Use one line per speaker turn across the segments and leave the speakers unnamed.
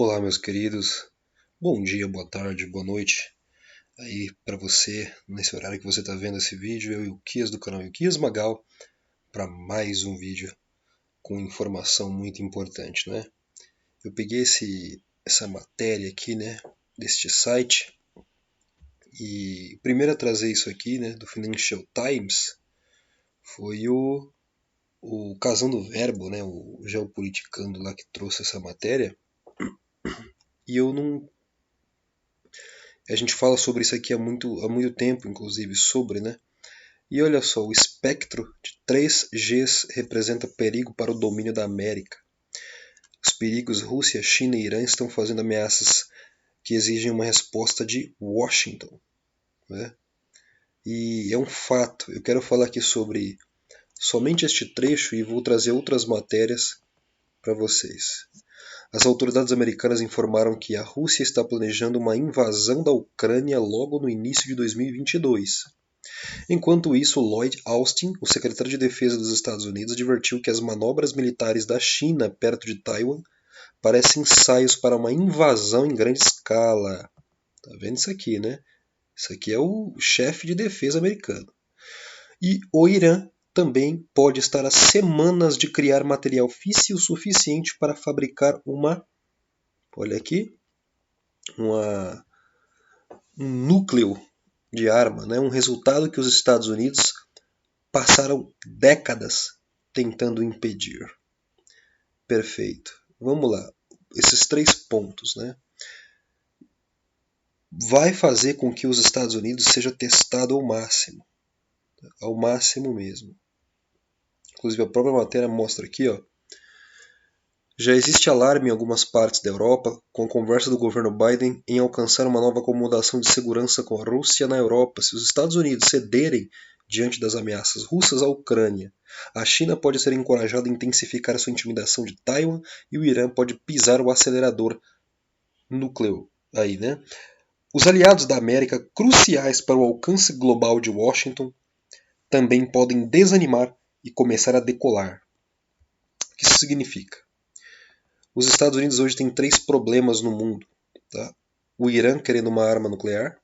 Olá, meus queridos. Bom dia, boa tarde, boa noite. Aí para você, nesse horário que você está vendo esse vídeo, eu e o Kias do canal Kias Magal para mais um vídeo com informação muito importante, né? Eu peguei essa matéria aqui, né, deste site e o primeiro a trazer isso aqui, né, do Financial Times, foi o Casão do Verbo, né, o geopoliticando lá que trouxe essa matéria. E eu não A gente fala sobre isso aqui há muito tempo, inclusive, né? E olha só, o espectro de 3Gs representa perigo para o domínio da América. Os perigos Rússia, China e Irã estão fazendo ameaças que exigem uma resposta de Washington, né? E é um fato. Eu quero falar aqui sobre somente este trecho e vou trazer outras matérias para vocês. As autoridades americanas informaram que a Rússia está planejando uma invasão da Ucrânia logo no início de 2022. Enquanto isso, Lloyd Austin, o secretário de Defesa dos Estados Unidos, advertiu que as manobras militares da China perto de Taiwan parecem ensaios para uma invasão em grande escala. Tá vendo isso aqui, né? Isso aqui é o chefe de defesa americano. E o Irã também pode estar a semanas de criar material físsil suficiente para fabricar olha aqui, um núcleo de arma, né? Um resultado que os Estados Unidos passaram décadas tentando impedir. Perfeito. Vamos lá. Esses 3 pontos, né? Vai fazer com que os Estados Unidos seja testado ao máximo mesmo. Inclusive a própria matéria mostra aqui, ó, já existe alarme em algumas partes da Europa com a conversa do governo Biden em alcançar uma nova acomodação de segurança com a Rússia na Europa. Se os Estados Unidos cederem diante das ameaças russas à Ucrânia, a China pode ser encorajada a intensificar sua intimidação de Taiwan e o Irã pode pisar o acelerador núcleo aí, né? Os aliados da América, cruciais para o alcance global de Washington, também podem desanimar e começar a decolar. O que isso significa? Os Estados Unidos hoje têm 3 problemas no mundo. Tá? O Irã querendo uma arma nuclear,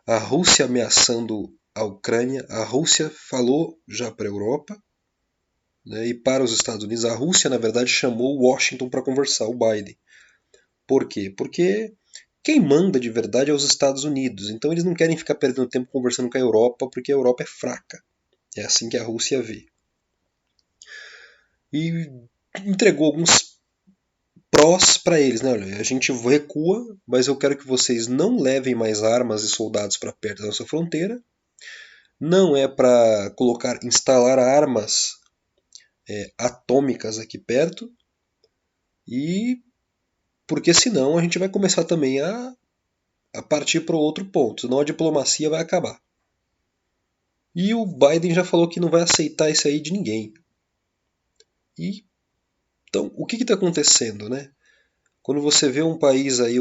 a Rússia ameaçando a Ucrânia, a Rússia falou já para a Europa, né, e para os Estados Unidos. A Rússia, na verdade, chamou Washington para conversar, o Biden. Por quê? Porque quem manda de verdade é os Estados Unidos. Então eles não querem ficar perdendo tempo conversando com a Europa, porque a Europa é fraca. É assim que a Rússia vê. E entregou alguns prós para eles, né? Olha, a gente recua, mas eu quero que vocês não levem mais armas e soldados para perto da nossa fronteira. Não é para instalar armas atômicas aqui perto. E porque senão a gente vai começar também a partir para outro ponto, senão a diplomacia vai acabar. E o Biden já falou que não vai aceitar isso aí de ninguém. E então, o que está acontecendo, né? Quando você vê um país aí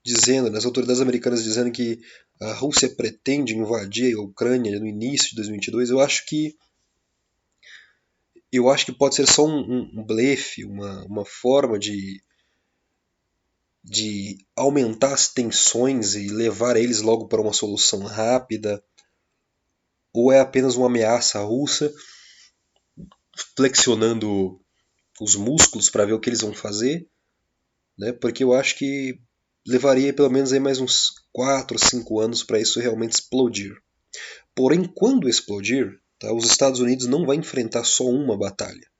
dizendo, né, as autoridades americanas dizendo que a Rússia pretende invadir a Ucrânia no início de 2022, eu acho que pode ser só um blefe, uma forma de aumentar as tensões e levar eles logo para uma solução rápida, ou é apenas uma ameaça russa flexionando os músculos para ver o que eles vão fazer, né? Porque eu acho que levaria pelo menos aí mais uns 4 ou 5 anos para isso realmente explodir. Porém, quando explodir, tá, os Estados Unidos não vão enfrentar só uma batalha.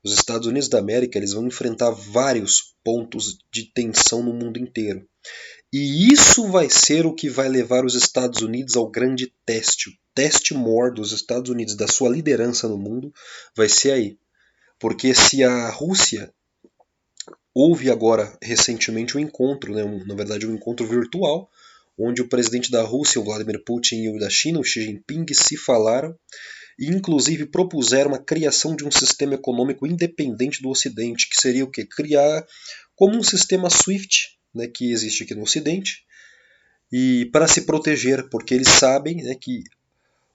Os Estados Unidos da América eles vão enfrentar vários pontos de tensão no mundo inteiro. E isso vai ser o que vai levar os Estados Unidos ao grande teste. O teste maior dos Estados Unidos, da sua liderança no mundo, vai ser aí. Porque se a Rússia houve agora recentemente um encontro, né, na verdade um encontro virtual, onde o presidente da Rússia, o Vladimir Putin, e o da China, o Xi Jinping, se falaram e inclusive propuseram a criação de um sistema econômico independente do Ocidente, que seria o quê? Criar como um sistema SWIFT, né, que existe aqui no Ocidente, e para se proteger, porque eles sabem, né, que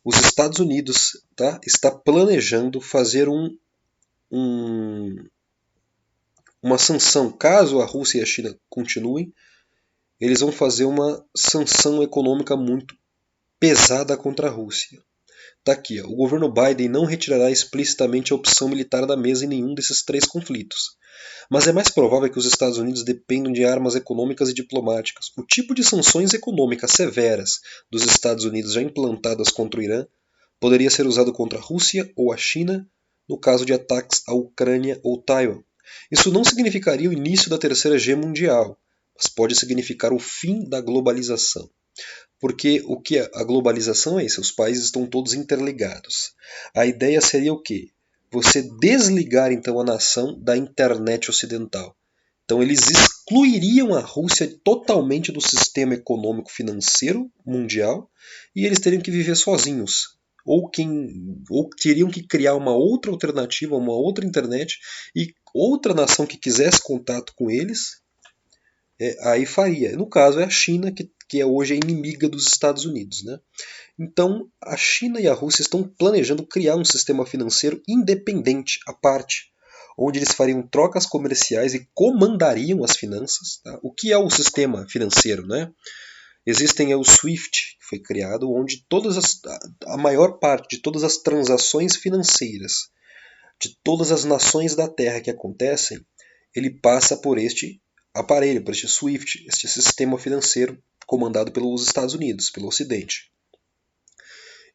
os Estados Unidos está planejando fazer um uma sanção, caso a Rússia e a China continuem, eles vão fazer uma sanção econômica muito pesada contra a Rússia. Tá aqui, ó, o governo Biden não retirará explicitamente a opção militar da mesa em nenhum desses 3 conflitos. Mas é mais provável que os Estados Unidos dependam de armas econômicas e diplomáticas. O tipo de sanções econômicas severas dos Estados Unidos já implantadas contra o Irã poderia ser usado contra a Rússia ou a China no caso de ataques à Ucrânia ou Taiwan. Isso não significaria o início da Terceira Guerra Mundial, mas pode significar o fim da globalização. Porque o que a globalização é isso? Os países estão todos interligados. A ideia seria o quê? Você desligar então a nação da internet ocidental. Então eles excluiriam a Rússia totalmente do sistema econômico financeiro mundial e eles teriam que viver sozinhos. Ou teriam que criar uma outra alternativa, uma outra internet, e outra nação que quisesse contato com eles, aí faria. No caso é a China, que hoje é inimiga dos Estados Unidos. Né? Então a China e a Rússia estão planejando criar um sistema financeiro independente, à parte, onde eles fariam trocas comerciais e comandariam as finanças. Tá? O que é o sistema financeiro? Né? Existem o SWIFT, que foi criado, onde a maior parte de todas as transações financeiras de todas as nações da Terra que acontecem, ele passa por este aparelho, por este SWIFT, este sistema financeiro comandado pelos Estados Unidos, pelo Ocidente.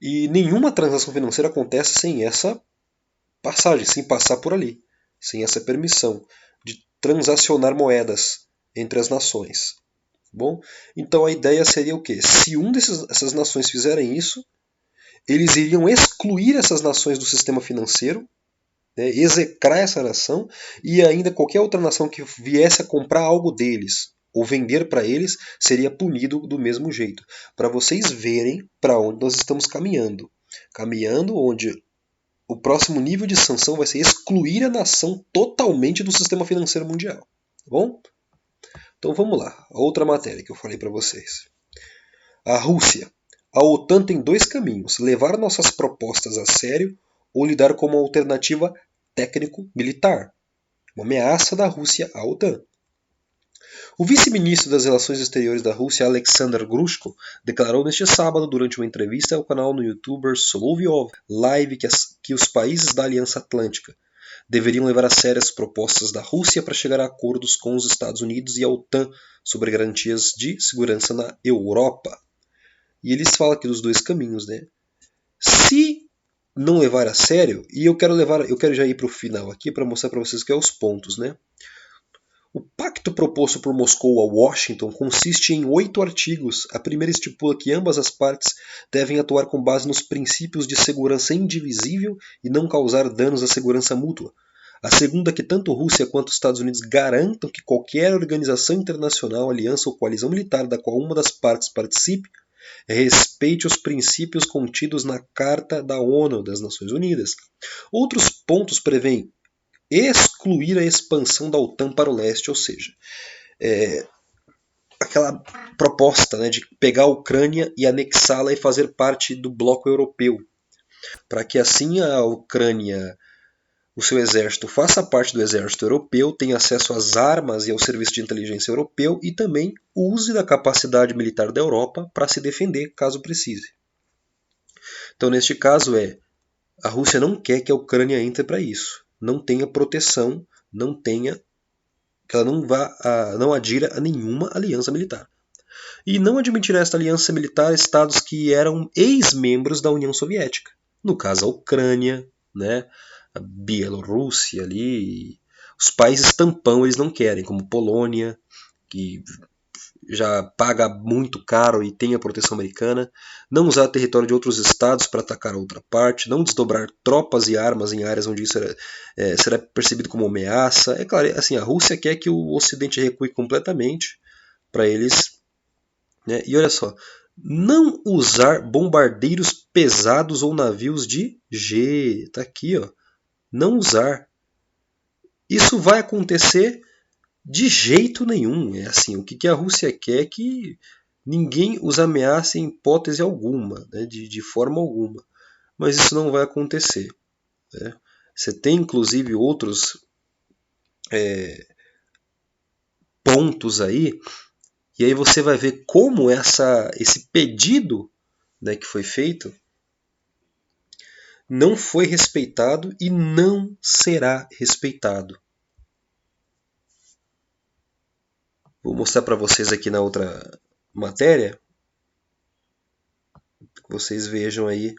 E nenhuma transação financeira acontece sem essa passagem, sem passar por ali, sem essa permissão de transacionar moedas entre as nações. Bom, então a ideia seria o quê? Se dessas nações fizerem isso, eles iriam excluir essas nações do sistema financeiro, né, execrar essa nação, e ainda qualquer outra nação que viesse a comprar algo deles ou vender para eles seria punido do mesmo jeito. Para vocês verem para onde nós estamos caminhando. Caminhando onde o próximo nível de sanção vai ser excluir a nação totalmente do sistema financeiro mundial. Tá bom? Então vamos lá, a outra matéria que eu falei para vocês. A Rússia. A OTAN tem 2 caminhos: levar nossas propostas a sério ou lidar como alternativa técnico-militar. Uma ameaça da Rússia à OTAN. O vice-ministro das Relações Exteriores da Rússia, Alexander Grushko, declarou neste sábado, durante uma entrevista ao canal no YouTuber Solovyov Live, que os países da Aliança Atlântica deveriam levar a sério as propostas da Rússia para chegar a acordos com os Estados Unidos e a OTAN sobre garantias de segurança na Europa. E eles falam aqui dos 2 caminhos, né? Se não levar a sério, e eu quero já ir para o final aqui para mostrar para vocês que é os pontos, né? O pacto proposto por Moscou a Washington consiste em 8 artigos. A primeira estipula que ambas as partes devem atuar com base nos princípios de segurança indivisível e não causar danos à segurança mútua. A segunda, que tanto Rússia quanto Estados Unidos garantam que qualquer organização internacional, aliança ou coalizão militar da qual uma das partes participe respeite os princípios contidos na Carta da ONU das Nações Unidas. Outros pontos prevêem excluir a expansão da OTAN para o leste, ou seja, aquela proposta, né, de pegar a Ucrânia e anexá-la e fazer parte do bloco europeu, para que assim a Ucrânia, o seu exército, faça parte do exército europeu, tenha acesso às armas e ao serviço de inteligência europeu e também use da capacidade militar da Europa para se defender caso precise. Então, neste caso, a Rússia não quer que a Ucrânia entre para isso, não tenha proteção, que ela não adira a nenhuma aliança militar. E não admitirá esta aliança militar estados que eram ex-membros da União Soviética. No caso, a Ucrânia, né, a Bielorrússia ali, os países tampão eles não querem, como Polônia, que já paga muito caro e tem a proteção americana, não usar território de outros estados para atacar a outra parte, não desdobrar tropas e armas em áreas onde isso será percebido como ameaça. É claro, assim, a Rússia quer que o Ocidente recue completamente para eles. Né? E olha só, não usar bombardeiros pesados ou navios de G. Tá aqui, ó. Não usar. Isso vai acontecer de jeito nenhum. É assim, o que a Rússia quer é que ninguém os ameace em hipótese alguma, né, de forma alguma. Mas isso não vai acontecer. Né? Você tem inclusive outros pontos aí, e aí você vai ver como esse pedido, né, que foi feito não foi respeitado e não será respeitado. Vou mostrar para vocês aqui na outra matéria, que vocês vejam aí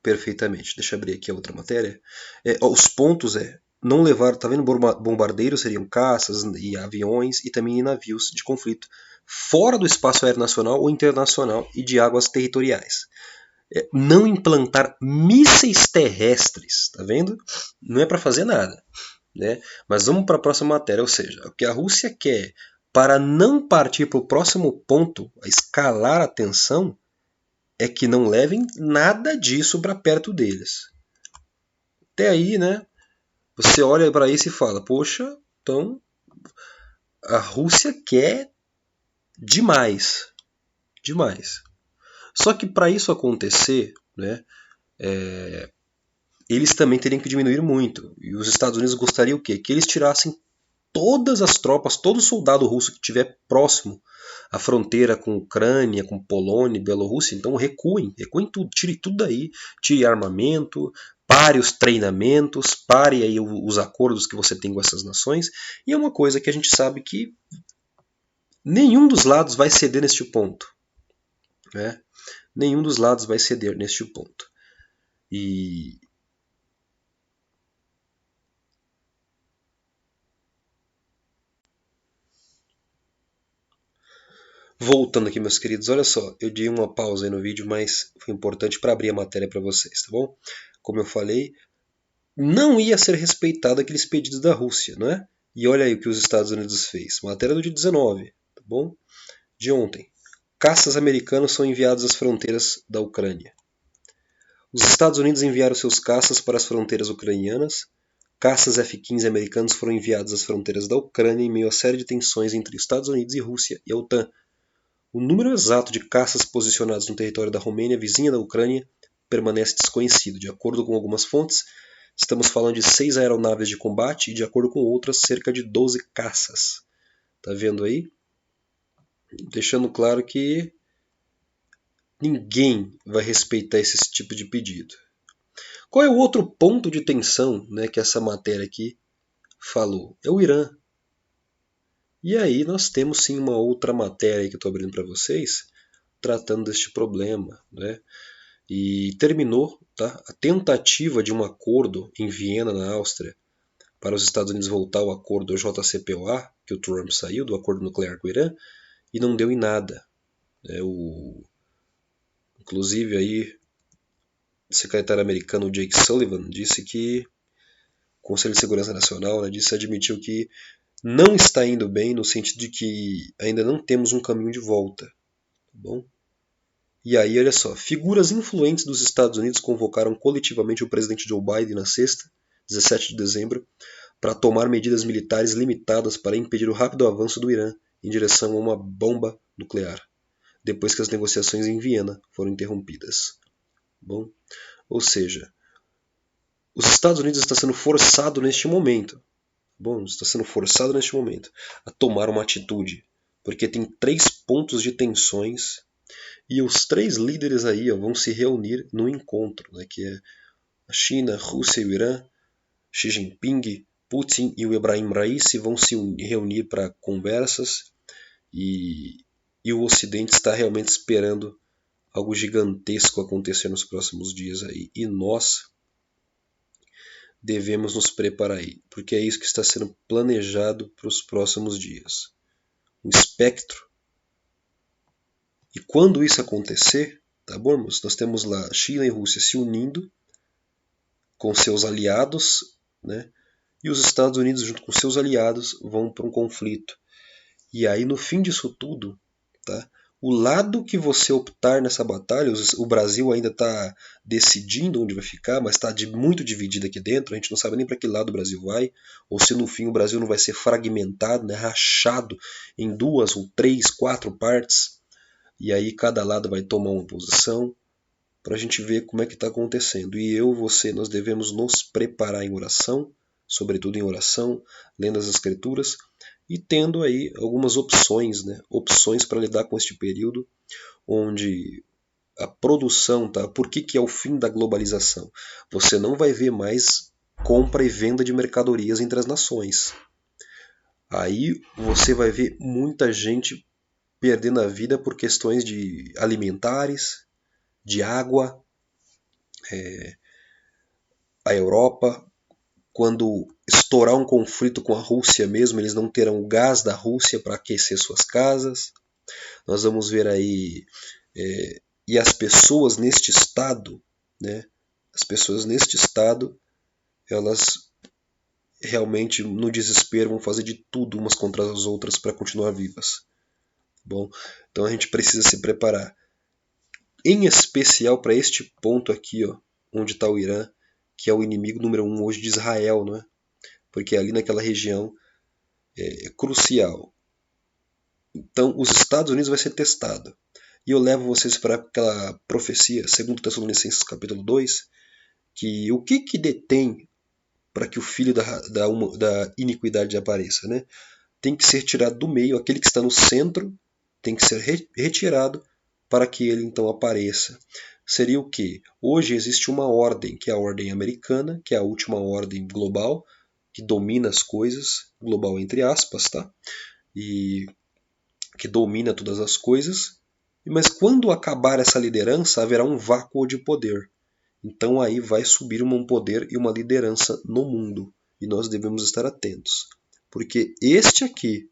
perfeitamente. Deixa eu abrir aqui a outra matéria. Os pontos não levar, tá vendo? Bombardeiros seriam caças e aviões e também navios de conflito fora do espaço aéreo nacional ou internacional e de águas territoriais. Não implantar mísseis terrestres, tá vendo? Não é para fazer nada, né? Mas vamos para a próxima matéria, ou seja, o que a Rússia quer para não partir para o próximo ponto, a escalar a tensão, é que não levem nada disso para perto deles. Até aí, né? Você olha para isso e fala, poxa, então a Rússia quer demais, demais. Só que para isso acontecer, né, eles também teriam que diminuir muito. E os Estados Unidos gostariam o quê? Que eles tirassem todas as tropas, todo soldado russo que estiver próximo à fronteira com Ucrânia, com Polônia, Bielorrússia, então recuem tudo, tire tudo daí, tire armamento, pare os treinamentos, pare aí os acordos que você tem com essas nações, e é uma coisa que a gente sabe que nenhum dos lados vai ceder neste ponto, né? Nenhum dos lados vai ceder neste ponto. E voltando aqui, meus queridos, olha só, eu dei uma pausa aí no vídeo, mas foi importante para abrir a matéria para vocês, tá bom? Como eu falei, não ia ser respeitado aqueles pedidos da Rússia, né? E olha aí o que os Estados Unidos fez. Matéria do dia 19, tá bom? De ontem. Caças americanos são enviados às fronteiras da Ucrânia. Os Estados Unidos enviaram seus caças para as fronteiras ucranianas. Caças F-15 americanos foram enviados às fronteiras da Ucrânia em meio a série de tensões entre Estados Unidos e Rússia e a OTAN. O número exato de caças posicionados no território da Romênia, vizinha da Ucrânia, permanece desconhecido. De acordo com algumas fontes, estamos falando de 6 aeronaves de combate e, de acordo com outras, cerca de 12 caças. Tá vendo aí? Deixando claro que ninguém vai respeitar esse tipo de pedido. Qual é o outro ponto de tensão, né, que essa matéria aqui falou? É o Irã. E aí nós temos sim uma outra matéria que eu estou abrindo para vocês, tratando deste problema, né? E terminou, tá, a tentativa de um acordo em Viena, na Áustria, para os Estados Unidos voltar ao acordo JCPOA, que o Trump saiu, do acordo nuclear com o Irã, e não deu em nada. Inclusive aí, o secretário americano Jake Sullivan disse que o Conselho de Segurança Nacional, né, admitiu que não está indo bem, no sentido de que ainda não temos um caminho de volta. Tá bom? E aí, olha só, figuras influentes dos Estados Unidos convocaram coletivamente o presidente Joe Biden na sexta, 17 de dezembro, para tomar medidas militares limitadas para impedir o rápido avanço do Irã em direção a uma bomba nuclear, depois que as negociações em Viena foram interrompidas. Bom, ou seja, os Estados Unidos está sendo forçado neste momento, a tomar uma atitude, porque tem 3 pontos de tensões e os 3 líderes aí vão se reunir no encontro, né, que é a China, a Rússia e o Irã. Xi Jinping, Putin e o Ebrahim Raisi vão se reunir para conversas e o Ocidente está realmente esperando algo gigantesco acontecer nos próximos dias aí. E nós devemos nos preparar aí, porque é isso que está sendo planejado para os próximos dias. Um espectro. E quando isso acontecer, tá bom, irmãos? Nós temos lá China e Rússia se unindo com seus aliados, né? E os Estados Unidos, junto com seus aliados, vão para um conflito. E aí, no fim disso tudo, tá? O lado que você optar nessa batalha, o Brasil ainda está decidindo onde vai ficar, mas está muito dividido aqui dentro, a gente não sabe nem para que lado o Brasil vai, ou se no fim o Brasil não vai ser fragmentado, né, rachado em 2 ou 3, 4 partes, e aí cada lado vai tomar uma posição, para a gente ver como é que está acontecendo. E eu, você, nós devemos nos preparar em oração, sobretudo em oração, lendo as Escrituras e tendo aí algumas opções, né? Opções para lidar com este período onde a produção, tá? Por que é o fim da globalização? Você não vai ver mais compra e venda de mercadorias entre as nações. Aí você vai ver muita gente perdendo a vida por questões de alimentares, de água. A Europa, quando estourar um conflito com a Rússia mesmo, eles não terão o gás da Rússia para aquecer suas casas. Nós vamos ver aí e as pessoas neste estado, né? As pessoas neste estado, elas realmente no desespero vão fazer de tudo umas contra as outras para continuar vivas. Bom, então a gente precisa se preparar, em especial para este ponto aqui, ó, onde está o Irã, que é o inimigo número 1 hoje de Israel, não é? Porque ali naquela região é crucial. Então os Estados Unidos vai ser testado. E eu levo vocês para aquela profecia, 2 Tessalonicenses capítulo 2, que o que detém para que o filho da iniquidade apareça, né? Tem que ser tirado do meio, aquele que está no centro tem que ser retirado para que ele então apareça. Seria o que? Hoje existe uma ordem, que é a ordem americana, que é a última ordem global, que domina as coisas, global entre aspas, tá? E que domina todas as coisas. Mas quando acabar essa liderança, haverá um vácuo de poder. Então aí vai subir um poder e uma liderança no mundo. E nós devemos estar atentos. Porque este aqui,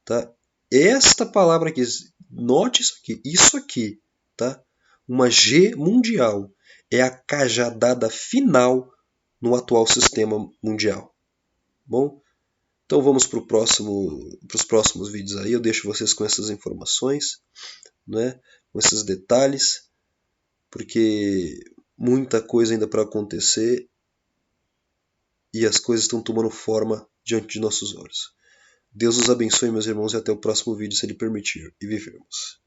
tá? Esta palavra aqui, note isso aqui, tá? Uma G mundial é a cajadada final no atual sistema mundial. Bom, então vamos para os próximos vídeos aí. Eu deixo vocês com essas informações, né? Com esses detalhes, porque muita coisa ainda para acontecer e as coisas estão tomando forma diante de nossos olhos. Deus os abençoe, meus irmãos, e até o próximo vídeo, se Ele permitir, e vivermos.